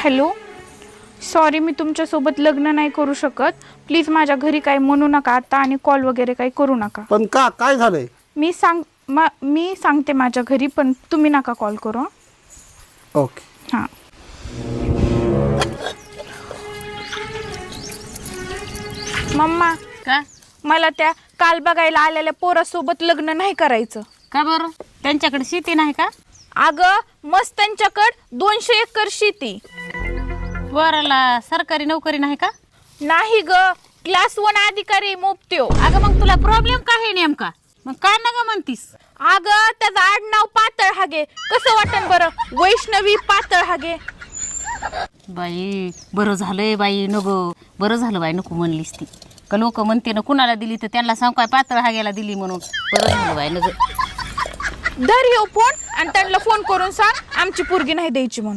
Hello, sorry मी तुमच्यासोबत लग्न नाही करू शकत. प्लीज माझ्या घरी काही म्हणू नका आता आणि कॉल वगैरे काही करू नका. पण का काय झालंय? मी सांगते माझ्या घरी, पण तुम्ही नका कॉल करू. ओके. हां. मम्मा, का मला त्या काल बघायला आलेल्या पोरासोबत लग्न नाही करायचं. का बरं? त्यांच्याकडे शेती नाही का? अगं मस्त त्यांच्याकडं 200 एकर शेती. पोराला सरकारी नोकरी नाही का? नाही ग, क्लास 1 अधिकारी मोपत्यो. अगं मग तुला प्रॉब्लेम काय आहे नेमका? मग काय ना ग म्हणतीस? अगं त्याचं आडनाव पातळ हागे. कसं वाटन बरं? वैष्णवी पातळ हागे. बाई बरं झालंय बाई, नको बरं झालं बाई, नको म्हणलीस ती. का लोक म्हणते ना कुणाला दिली तर त्यांना सांग काय पातळ हाग्याला दिली म्हणून. बरं झालं बाई, नको. धर येऊ फोन आणि त्यांना फोन करून सांग आमची पोरगी नाही द्यायची म्हणून.